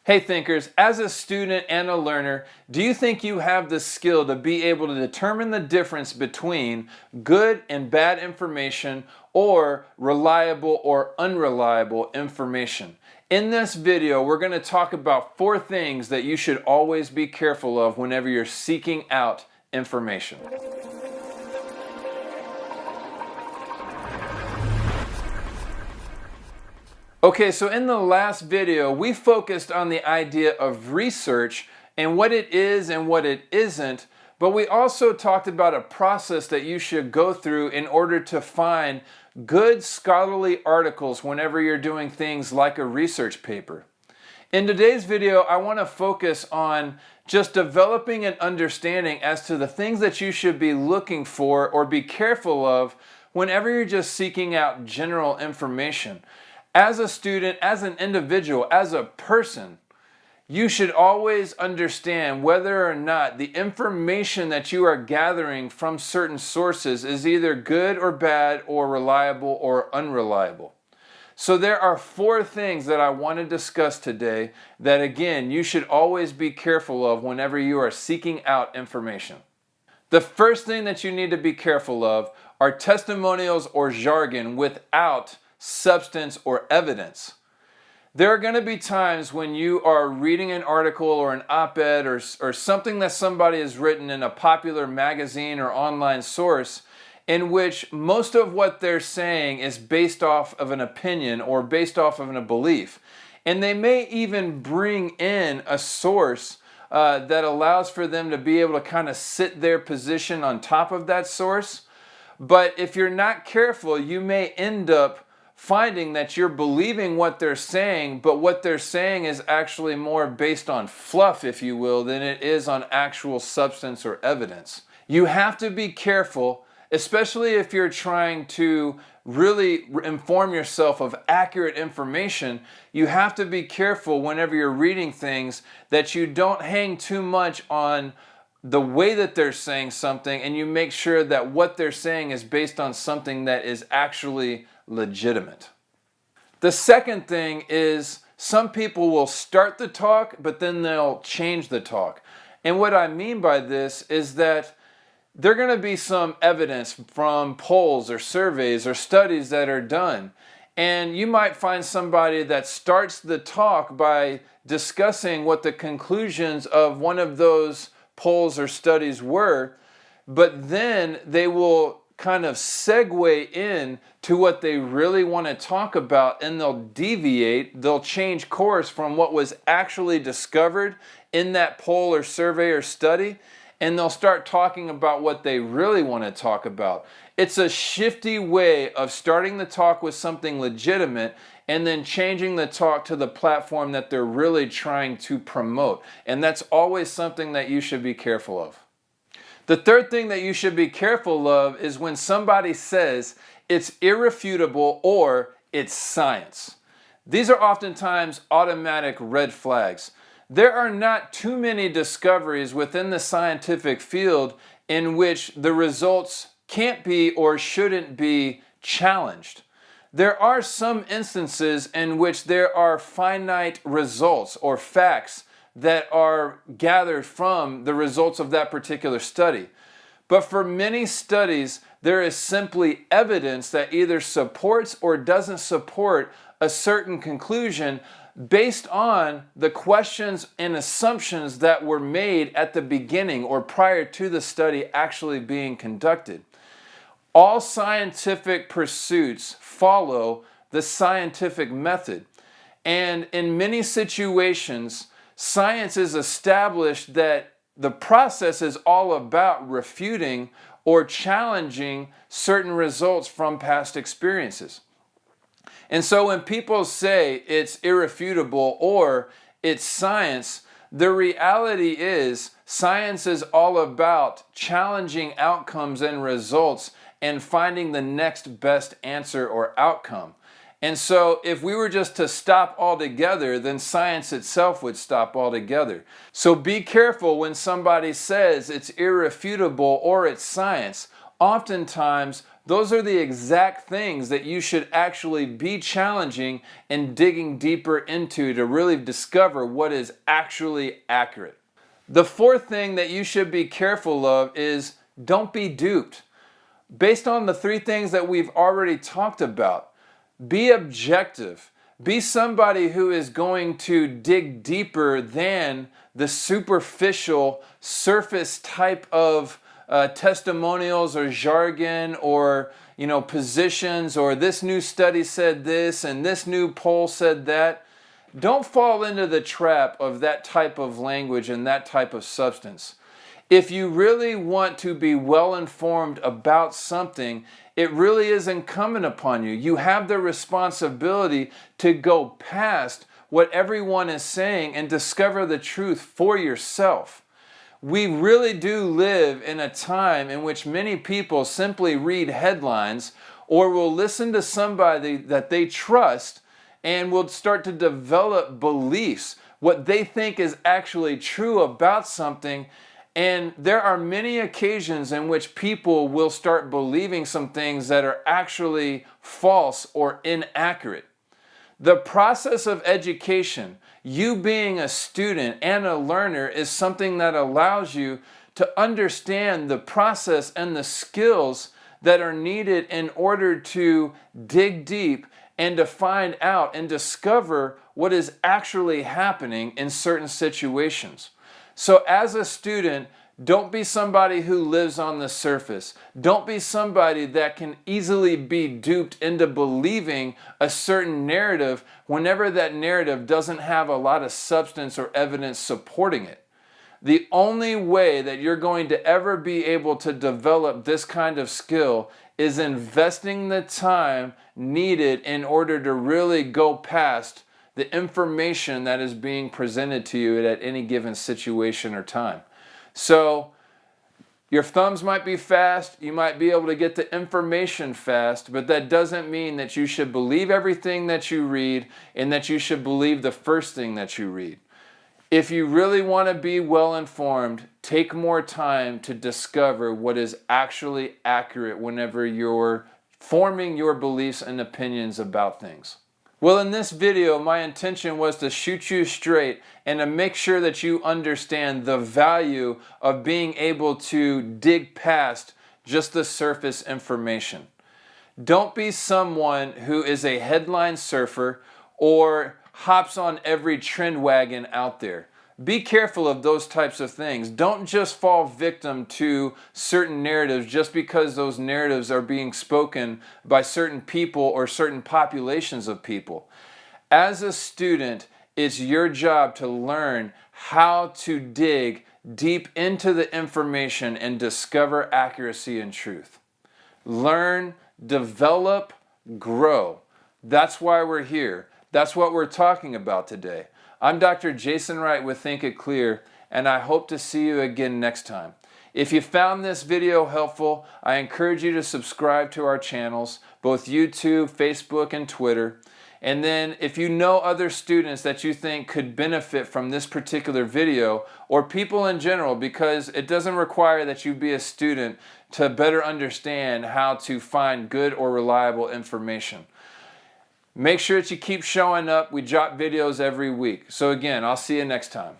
Hey thinkers, as a student and a learner, do you think you have the skill to be able to determine the difference between good and bad information or reliable or unreliable information? In this video, we're going to talk about 4 things that you should always be careful of whenever you're seeking out information. Okay, so in the last video, we focused on the idea of research and what it is and what it isn't, but we also talked about a process that you should go through in order to find good scholarly articles whenever you're doing things like a research paper. In today's video, I want to focus on just developing an understanding as to the things that you should be looking for or be careful of whenever you're just seeking out general information. As a student, as an individual, as a person, you should always understand whether or not the information that you are gathering from certain sources is either good or bad or reliable or unreliable. So there are 4 things that I want to discuss today that, again, you should always be careful of whenever you are seeking out information. The first thing that you need to be careful of are testimonials or jargon without substance or evidence. There are going to be times when you are reading an article or an op-ed or something that somebody has written in a popular magazine or online source in which most of what they're saying is based off of an opinion or based off of a belief. And they may even bring in a source that allows for them to be able to kind of sit their position on top of that source. But if you're not careful, you may end up finding that you're believing what they're saying, but what they're saying is actually more based on fluff, if you will, than it is on actual substance or evidence. You have to be careful, especially if you're trying to really inform yourself of accurate information. You have to be careful whenever you're reading things that you don't hang too much on the way that they're saying something, and you make sure that what they're saying is based on something that is actually legitimate. The second thing is some people will start the talk, but then they'll change the talk. And what I mean by this is that there are going to be some evidence from polls or surveys or studies that are done. And you might find somebody that starts the talk by discussing what the conclusions of one of those polls or studies were, but then they will kind of segue in to what they really want to talk about, and they'll change course from what was actually discovered in that poll or survey or study, and they'll start talking about what they really want to talk about. It's a shifty way of starting the talk with something legitimate and then changing the talk to the platform that they're really trying to promote. And that's always something that you should be careful of. The third thing that you should be careful of is when somebody says it's irrefutable or it's science. These are oftentimes automatic red flags. There are not too many discoveries within the scientific field in which the results can't be or shouldn't be challenged. There are some instances in which there are finite results or facts that are gathered from the results of that particular study. But for many studies, there is simply evidence that either supports or doesn't support a certain conclusion based on the questions and assumptions that were made at the beginning or prior to the study actually being conducted. All scientific pursuits follow the scientific method. And in many situations, science is established that the process is all about refuting or challenging certain results from past experiences. And so when people say it's irrefutable or it's science, the reality is science is all about challenging outcomes and results and finding the next best answer or outcome. And so if we were just to stop altogether, then science itself would stop altogether. So be careful when somebody says it's irrefutable or it's science. oftentimes those are the exact things that you should actually be challenging and digging deeper into to really discover what is actually accurate. The fourth thing that you should be careful of is don't be duped. Based on the three things that we've already talked about, be objective. Be somebody who is going to dig deeper than the superficial, surface type of testimonials or jargon or positions, or this new study said this and this new poll said that. Don't fall into the trap of that type of language and that type of substance. If you really want to be well informed about something, it really is incumbent upon you. You have the responsibility to go past what everyone is saying and discover the truth for yourself. We really do live in a time in which many people simply read headlines or will listen to somebody that they trust and will start to develop beliefs, what they think is actually true about something. And there are many occasions in which people will start believing some things that are actually false or inaccurate. The process of education, you being a student and a learner, is something that allows you to understand the process and the skills that are needed in order to dig deep and to find out and discover what is actually happening in certain situations. So as a student, don't be somebody who lives on the surface. Don't be somebody that can easily be duped into believing a certain narrative whenever that narrative doesn't have a lot of substance or evidence supporting it. The only way that you're going to ever be able to develop this kind of skill is investing the time needed in order to really go past the information that is being presented to you at any given situation or time. So your thumbs might be fast, you might be able to get the information fast, but that doesn't mean that you should believe everything that you read and that you should believe the first thing that you read. If you really want to be well informed, take more time to discover what is actually accurate whenever you're forming your beliefs and opinions about things. Well, in this video, my intention was to shoot you straight and to make sure that you understand the value of being able to dig past just the surface information. Don't be someone who is a headline surfer or hops on every trend wagon out there. Be careful of those types of things. Don't just fall victim to certain narratives just because those narratives are being spoken by certain people or certain populations of people. As a student, it's your job to learn how to dig deep into the information and discover accuracy and truth. Learn, develop, grow. That's why we're here. That's what we're talking about today. I'm Dr. Jason Wright with Think It Clear, and I hope to see you again next time. If you found this video helpful, I encourage you to subscribe to our channels, both YouTube, Facebook, and Twitter. And then if you know other students that you think could benefit from this particular video, or people in general, because it doesn't require that you be a student to better understand how to find good or reliable information. Make sure that you keep showing up. We drop videos every week. So again, I'll see you next time.